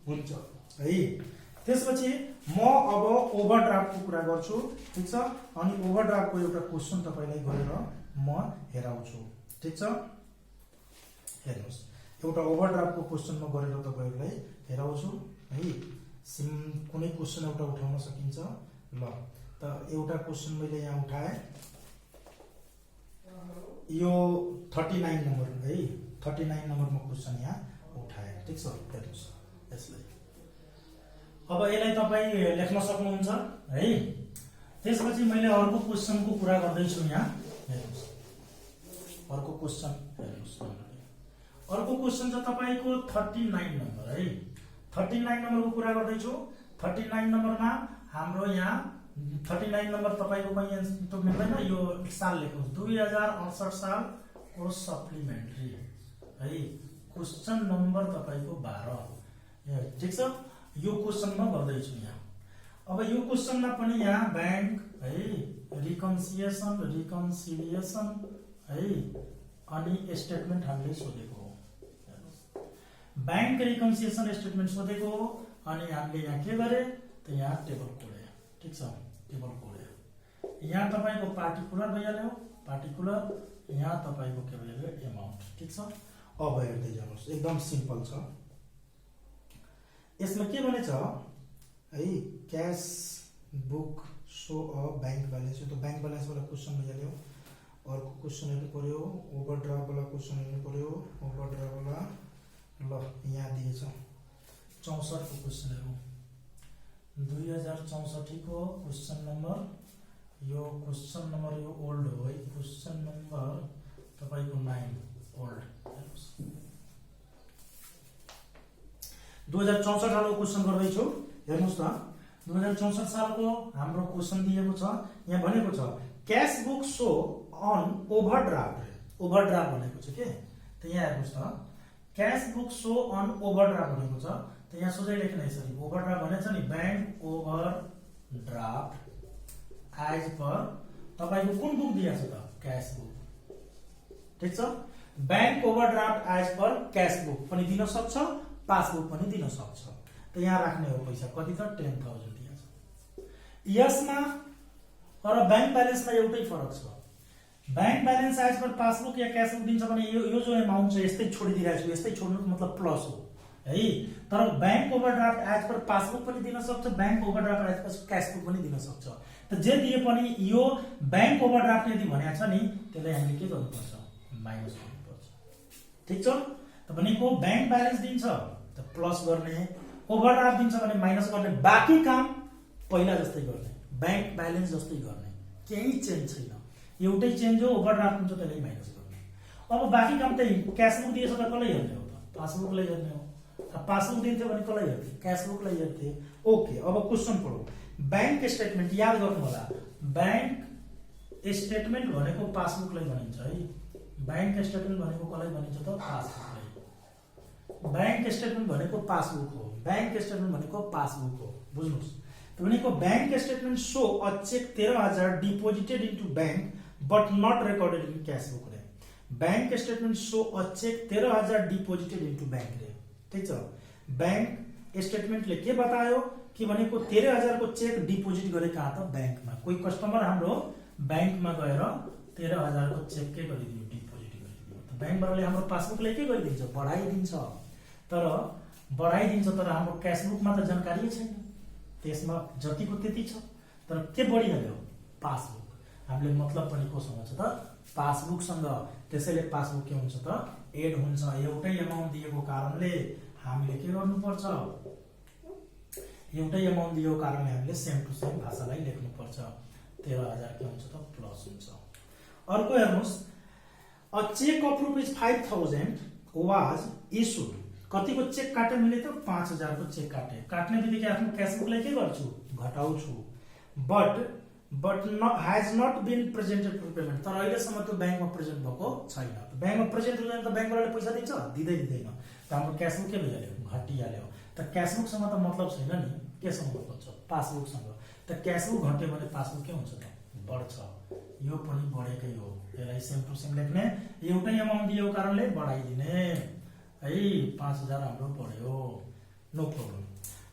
Speaker 1: हुन्छ है। त्यसपछि म अब ओभरड्राफ्टको कुरा गर्छु, ठीक छ। अनि ओभरड्राफ्टको एउटा क्वेशन तपाईलाई गरेर म हेराउँछु, ठीक छ। हेर्नुस्, एउटा ओभरड्राफ्टको क्वेशन म गरेर तपाईहरुलाई हेराउँछु है। कुनै क्वेशन एउटा उठाउन सकिन्छ। ल त एउटा क्वेशन मैले यहाँ उठाए, यो 39 नम्बर है, 39 नम्बरमा क्वेशन यहाँ उठाए, ठीक छ। हेर्नुस् यसलाई, अब यसलाई तपाई लेख्न सक्नुहुन्छ है। त्यसपछि मैले अर्को क्वेशनको कुरा गर्दैछु यहाँ। हेर्नुस् अर्को क्वेशन, हेर्नुस् अर्को क्वेशन छ तपाईको 39 नम्बर है। 39 नम्बरको कुरा गर्दैछु। 39 नम्बरमा हाम्रो यहाँ 39 नम्बर तपाईको कहीँ त मिल्दैन, यो साल लेख्नुस् 2068 सालको सप्लिमेन्ट्री है। क्वेशन नम्बर तपाईको 12, ठीक छ। यो क्वेशन म गर्दैछु यहाँ। अब यो क्वेशनमा पनि यहाँ बैंक है, रिकन्सिलिएसन है, अनि स्टेटमेन्ट हामीले सोधेको हो। बैंक रिकन्सिलिएसन स्टेटमेन्ट सोधेको हो, अनि हामीले यहाँ के गरे त यहाँ टेबल खोले, ठीक छ। टेबल खोले, यहाँ तपाईको पार्टिकुलर भइहाल्यो, पार्टिकुलर, यहाँ तपाईको के भइहाल्यो एमाउन्ट, ठीक छ। अब हेर्दै जानुस्, एकदम सिम्पल छ। यसमा के भनेछ है, cash book so a bank balance. यो त बैंक ब्यालेन्स वाला क्वेशन भइहाल्यो। अर्को क्वेशन हेर्नु पर्यो, ओभरड्राफ्ट वाला क्वेशन हेर्नु पर्यो। ओभरड्राफ्ट वाला ल यहाँ दिएछ 64 को क्वेशनहरु, 2064 को क्वेशन नम्बर। यो क्वेशन नम्बर यो ओल्ड हो है, क्वेशन नम्बर तपाईको 9 ओल्ड। 2064 सालको क्वेशन गर्दैछु, हेर्नुस् त। 2064 सालको हाम्रो क्वेशन दिएको छ, यहाँ भनेको छ cash book show an overdraft. Overdraft भनेको छ के त यहाँ हेर्नुस् त, cash book show an overdraft भनेको छ त यहाँ सोझै लेख्न यसरी। ओभरड्राफ्ट भनेछ नि बैंक ओभरड्राफ्ट एज पर तपाईको कुन बुक दिएको छ त क्याश बुक, ठीक छ। Bank overdraft as per cash book पनि दिन सक्छ, पासबुक पनि दिन सक्छ। त यहाँ राख्ने हो पैसा कति त 10,000 दिएछ। यसमा र बैंक ब्यालेन्समा एउटै फरक छ। Bank balance as per passbook या क्याश बुक दिन्छ भने यो जो एमाउन्ट छ यस्तै छोडिदिरहेको छु, यस्तै छोड्नु मतलब प्लस हो है। तर bank overdraft as per passbook पनि दिन सक्छ, bank overdraft as per cash book पनि दिन सक्छ। त जे दिए पनि यो बैंक ओभरड्राफ्ट यदि भनेको छ नि त्यसलाई हामीले के गर्नुपर्छ, माइनस गर्नुपर्छ, ठीक छ। त भनेको बैंक ब्यालेन्स दिन्छ त प्लस गर्ने, ओभरड्राफ्ट दिन्छ भने माइनस गर्ने, बाँकी काम पहिला जस्तै गर्ने, बैंक ब्यालेन्स जस्तै गर्ने, केही चेन्ज छैन। एउटै चेन्ज हो, ओभरड्राफ्ट हुन्छ त्यसलाई माइनस गर्ने। अब बाँकी काम त्यही, क्याश बुक दिएछ त कसलाई हेर्ने हो त, पासबुकलाई हेर्ने हो। पासबुक दिन्थ्यो भने कसलाई हेर्थे, क्याश बुकलाई हेर्थे। ओके, अब क्वेशन पढौँ। बैंक स्टेटमेन्ट याद गर्नु होला, बैंक स्टेटमेन्ट भनेको पासबुकलाई भनिन्छ है। बैंक स्टेटमेन्ट भनेको कसलाई भनिन्छ त, पासबुकलाई। बैंक स्टेटमेन्ट भनेको पासबुक हो, बैंक स्टेटमेन्ट भनेको पासबुक हो, बुझ्नुस्। त भनेको bank statement so a cheque 13,000 deposited into bank but not recorded in cash book रे। Bank statement so a cheque 13,000 deposited into bank रे, ठीक छ। बैंक स्टेटमेन्टले के बतायो कि भनेको 13,000 को चेक डिपोजिट गरे कहाँ त, बैंकमा। कोही कस्टमर हाम्रो बैंकमा गएर 13,000 को चेक के गरिदियो, डिपोजिट गरिदियो। त बैंकबाट हाम्रो पासबुकले के गरिदिन्छ, बढाइदिन्छ। तर बढाइदिन्छ तर हाम्रो क्यासबुकमा त जानकारी छैन, त्यसमा जतिको त्यति छ, तर के बढिहाल्यो? पासबुक। हामीले मतलब पनि कोसँग छ त? पासबुकसँग। त्यसैले पासबुक के हुन्छ त? एड हुन्छ। एउटै अमाउन्ट दिएको कारणले हामीले के गर्नुपर्छ? एउटै अमाउन्ट दिएको कारणले हामीले सेम टु सेम भाषालाई लेख्नुपर्छ। 13,000 के हुन्छ त? प्लस हुन्छ। अर्को हेर्नुस्, a cheque of ₹5,000 was issued. कतिको चेक काटे मैले त? 5,000 को चेक काटे। काट्ने बित्तिकै आफ्नो क्यासबुकलाई के गर्छु? घटाउँछु। But has not been presented for payment. तर अहिलेसम्म त्यो ब्याङ्कमा प्रेजेन्ट भएको छैन। ब्याङ्कमा प्रेजेन्ट हुँदैन त ब्याङ्कवालाले पैसा दिन्छ? दिँदैन। त हाम्रो क्यासबुक के भइहाल्यो? घटिहाल्यो। त क्यासबुकसँग त मतलब छैन नि, केसँग मतलब छ? पासबुकसँग। त क्यासबुक घट्यो भने पासबुक के हुन्छ त? बढ्छ। यो पनि बढेकै हो। यसलाई सेम टु सेम लेख्ने। एउटै अमाउन्ट दिएको कारणले बढाइदिने है। 5,000 हाम्रो बढ्यो, नो प्रब्लम।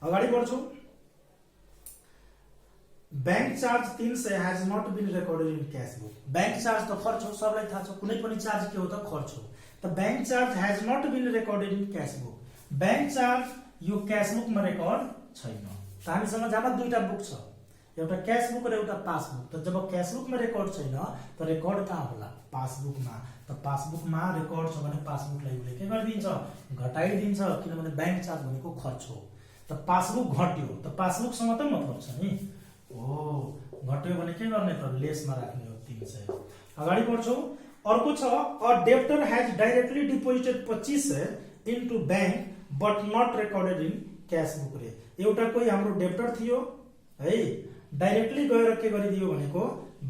Speaker 1: अगाडि बढ्छौँ। Bank charge 300 has not been recorded in cashbook. Bank charge त खर्च हो, सबलाई थाहा छ। कुनै पनि चार्ज के हो त? खर्च हो। त bank charge has not been recorded in cashbook. Bank charge यो क्यासबुकमा रेकर्ड छैन। त हामीसँग जम्मा दुईटा बुक छ, एउटा क्यासबुक र एउटा पासबुक। त जब क्यासबुकमा रेकर्ड छैन त रेकर्ड कहाँ होला? पासबुकमा। त पासबुकमा रेकर्ड छ भने पासबुकलाई उसले के गरिदिन्छ? घटाइदिन्छ, किनभने बैंक चार्ज भनेको खर्च हो। त पासबुक घट्यो, त पासबुकसँग त मतलब छ नि। घट्यो भने के गर्ने त? लेसमा राख्ने हो 300। अगाडि बढ्छौँ। अर्को छ, a debtor has directly deposited 2500 into bank but not recorded in cashbook. रे एउटा कोही हाम्रो डेप्टर थियो है, डाइरेक्टली गएर के गरिदियो भनेको?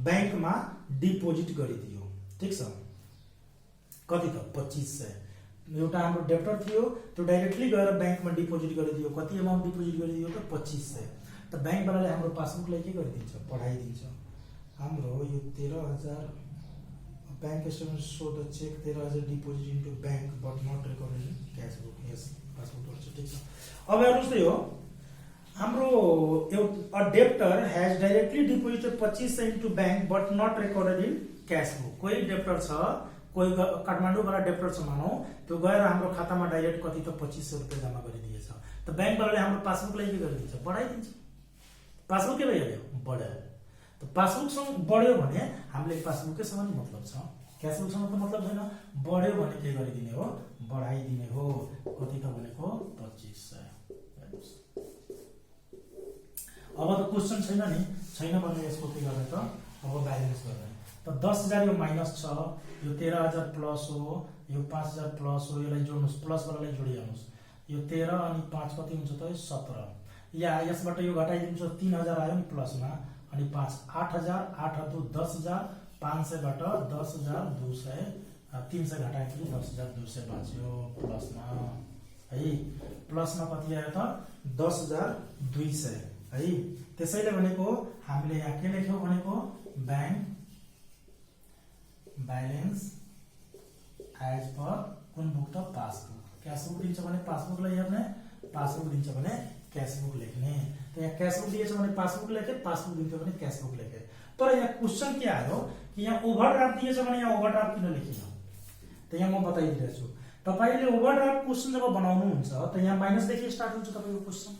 Speaker 1: बैंकमा डिपोजिट गरिदियो। ठीक छ? कति त? 2500। एउटा हाम्रो डेप्टर थियो, त्यो डाइरेक्टली गएर बैंकमा डिपोजिट गरिदियो। कति अमाउन्ट डिपोजिट गरिदियो त? 2500। त बैंकवालाले हाम्रो पासबुकलाई के गरिदिन्छ? पढाइदिन्छ। हाम्रो यो 13,000 bank statement show the cheque 13,000 deposit into bank but not recorded in cashbook. Yes, passbook छ। ठीक छ? अब हेर्नुहोस् त, यो हाम्रो a debtor has directly deposited 2500 into bank but not recorded in cashbook. कोही डेप्टर छ, कोही काठमाडौँबाट डेप्टर छ मानौ, त्यो गएर हाम्रो खातामा डाइरेक्ट कति त? 2500 रुपियाँ जम्मा गरिदिएछ। त बैंकवालाले हाम्रो पासबुकलाई के गरिदिन्छ? बढाइदिन्छ। पासबुक के भइहाल्यो? बढ्यो। त पासबुकसँग बढ्यो भने हामीले पासबुकैसँग नि मतलब छ, क्यासबुकसँग त मतलब छैन। बढ्यो भने के गरिदिने हो? बढाइदिने हो। कति त भनेको? 2500। अब त क्वेसन छैन नि, छैन भने यसको के गर्ने त? अब ब्यालेन्स गर्ने। त 10,000 यो माइनस छ, यो 13,000 प्लस हो, यो 5,000 प्लस हो। यसलाई जोड्नुहोस्, प्लस वालालाई जोडिहाल्नुहोस्। यो 13 अनि 5 कति हुन्छ त? 17। या यसबाट यो घटाइदिन्छ, 3,000 आयो नि प्लसमा, अनि 5 8,000, 8 2 10,000, 500 बाट 10,200, 300 घटाएपछि 10,200 बाँच्यो प्लसमा है। प्लसमा कति आयो त? 10,200 है। त्यसैले भनेको हामीले यहाँ के लेख्यौ भनेको? बैंक ब्यालेन्स एज पर कुन बुक त? पासबुक। क्यासबुक दिन्छ भने पासबुकलाई हेर्ने, पासबुक दिन्छ भने क्यासबुक लेख्ने। त यहाँ क्यासबुक दिएछ भने पासबुक लेखे, पासबुक दिन्छ भने क्यासबुक लेखे। तर यहाँ क्वेसन के आयो कि यहाँ ओभरड्राफ्ट दिएछ भने यहाँ ओभरड्राफ्ट किन लेखिन? त यहाँ म बताइदिरहेको छु। तपाईले ओभरड्राफ्ट क्वेसन जब बनाउनुहुन्छ त यहाँ माइनसदेखि स्टार्ट हुन्छ तपाईको क्वेसन।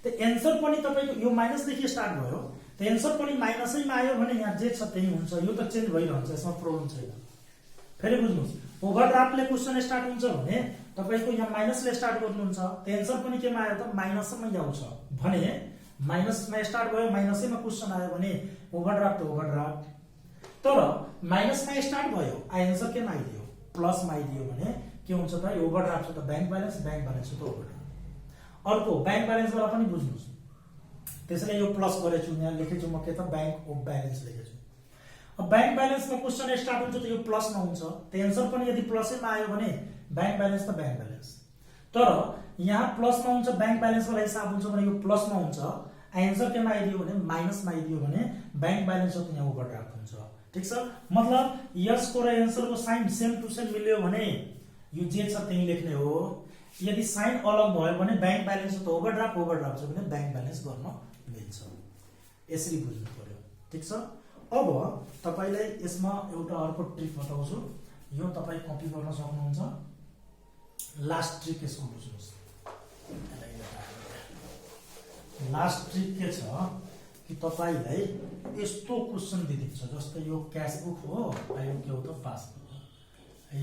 Speaker 1: त एन्सर पनि तपाईको यो माइनसदेखि स्टार्ट भयो, त एन्सर पनि माइनसैमा आयो भने यहाँ जे छ त्यही हुन्छ। यो त चेन्ज भइरहन्छ, यसमा प्रब्लम छैन। फेरि बुझ्नुस्, ओभरड्राफ्टले क्वेसन स्टार्ट हुन्छ भने तपाईको यहाँ माइनसले स्टार्ट गर्नुहुन्छ, त एन्सर पनि केमा आयो त? माइनसमै आउँछ। भने माइनसमा स्टार्ट भयो, माइनसैमा क्वेसन आयो भने ओभरड्राफ्ट ओभरड्राफ्ट। तर माइनसमा स्टार्ट भयो, एन्सर केमा आइदियो? प्लसमा आइदियो भने के हुन्छ त? यो ओभरड्राफ्ट छ त बैंक ब्यालेन्स, बैंक ब्यालेन्स हो त ओभरड्राफ्ट। अर्को बैंक ब्यालेन्स वाला पनि बुझ्नुस्। त्यसैले यो प्लस गरेछु, यहाँ लेखेछु म के त? बैंक अफ ब्यालेन्स लेखेछु। अब बैंक ब्यालेन्समा क्वेसन स्टार्ट हुन्छ त यो प्लसमा हुन्छ, त एन्सर पनि यदि प्लसैमा आयो भने बैंक ब्यालेन्स त बैंक ब्यालेन्स। तर यहाँ प्लसमा हुन्छ, बैंक ब्यालेन्स वाला हिसाब हुन्छ भने यो प्लसमा हुन्छ, एन्सर केमा आइदियो भने माइनसमा आइदियो भने बैंक ब्यालेन्स हो त यहाँ ओभरड्राफ्ट हुन्छ। ठीक छ? मतलब यसको र एन्सरको साइन सेम टु सेम मिल्यो भने यो जे छ त्यही लेख्ने हो। यदि साइन अलग भयो भने बैंक ब्यालेन्स हो त ओभरड्राफ्ट, ओभरड्राफ्ट छ भने बैंक ब्यालेन्स गर्न मिल्छ। यसरी बुझ्नु पर्यो। ठीक छ? अब तपाईलाई यसमा एउटा अर्को ट्रिक बताउँछु, यो तपाई कपी गर्न सक्नुहुन्छ। लास्ट ट्रिक यसको बुझ्नुस्। लास्ट ट्रिक के छ कि तपाईलाई यस्तो क्वेशन दिन्छ जस्तै यो क्यासबुक हो यो के हो त पासबुक हो है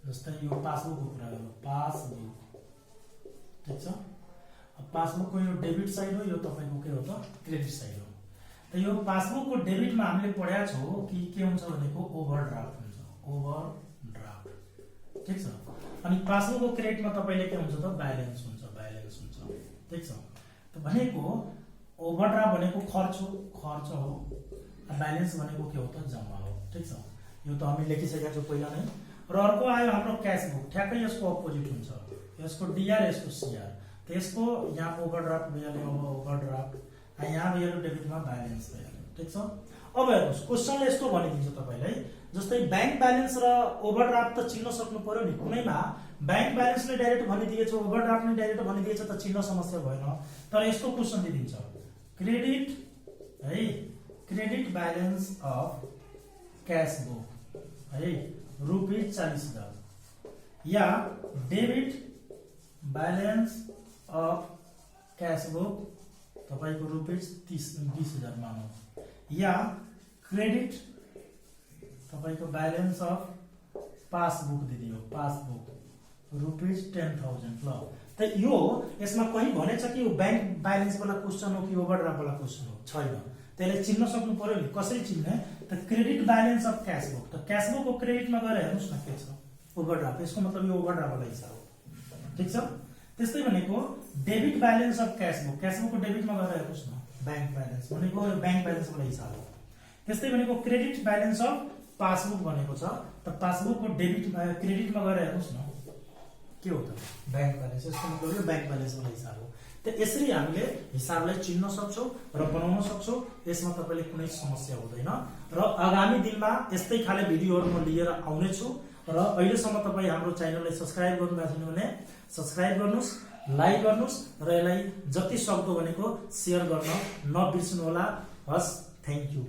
Speaker 1: जस्तै यो पासबुकको कुरा गरौँ पासबुक ठीक छ पासबुकको यो डेबिट साइड हो यो तपाईको के हो त क्रेडिट साइड हो त यो पासबुकको डेबिटमा हामीले पढ्या छौं कि के हुन्छ भनेको ओभरड्राफ्ट हुन्छ ओभरड्राफ्ट ठीक छ अनि पासबुकको क्रेडिटमा तपाईले के हुन्छ त ब्यालेन्स हुन्छ ठीक छ त भनेको ओभरड्राफ्ट भनेको खर्च हो ब्यालेन्स भनेको के हो त जम्मा हो ठीक छ यो त हामी लेखिसकेका छौं पहिला नै र अर्को आयो हाम्रो क्यासबुक ठ्याक्कै यसको अपोजिट हुन्छ यसको डीआर यसको सीआर त्यसको यहाँ ओभरड्राफ्ट भइहाल्यो ओभरड्राफ्ट यहाँ भइहाल्यो डेबिटमा ब्यालेन्स भइहाल्यो ठीक छ अब हेर्नुस् क्वेशनले यस्तो भनिदिन्छ तपाईलाई जस्तै बैंक ब्यालेन्स र ओभरड्राफ्ट त चिन्न सक्नु पर्यो नि कुनैमा बैंक ब्यालेन्सले डाइरेक्ट भनिदिएछ ओभरड्राफ्टले डाइरेक्ट भनिदिएछ त चिन्न समस्या भएन तर यस्तो क्वेशन दिन्छ क्रेडिट है credit balance of cash book है ₹40,000 या debit balance of cash book तपाईको ₹20,000 मानौ या क्रेडिट तपाईको बैलेंस अफ पासबुक दिदियो पासबुक ₹10,000 ल त यो यसमा कहीं भनेछ कि यो बैंक बैलेंस वाला क्वेशन हो कि ओभरड्राफ्ट वाला क्वेशन हो छैन त्यसले चिन्न सक्नु पर्यो नि कसरी चिन्ने त credit balance of cash book त कैश बुक को क्रेडिट मा गएर हेर्नुस् न के छ ओभरड्राफ्ट यसको मतलब यो ओभरड्राफ्ट वाला हिसाब हो ठीक छ त्यस्तै भनेको debit balance of cash book को डेबिट मा गएर हेर्नुस् न बैंक बैलेंस भनेको बैंक बैलेंस वाला हिसाब हो त्यस्तै भनेको क्रेडिट बैलेंस अफ पासबुक भनेको छ त पासबुक को डेबिट क्रेडिट मा गएर हेर्नुस् न के हो त बैंक बैलेंस यसको मतलब यो बैंक बैलेंस वाला हिसाब हो त यसरी हामीले हिसाबलाई चिन्न सक्छौं र बनाउन सक्छौं यसमा तपाईले कुनै समस्या हुँदैन र आगामी दिनमा यस्तै खाले भिडियोहरु म लिएर आउने छु र अहिलेसम्म तपाई हाम्रो च्यानललाई सब्स्क्राइब गर्नुभएको छैन भने सब्स्क्राइब गर्नुस् लाइक गर्नुस् र यसलाई जति सक्दो भनेको शेयर गर्न नबिर्सनु होला हस् थ्यांक यू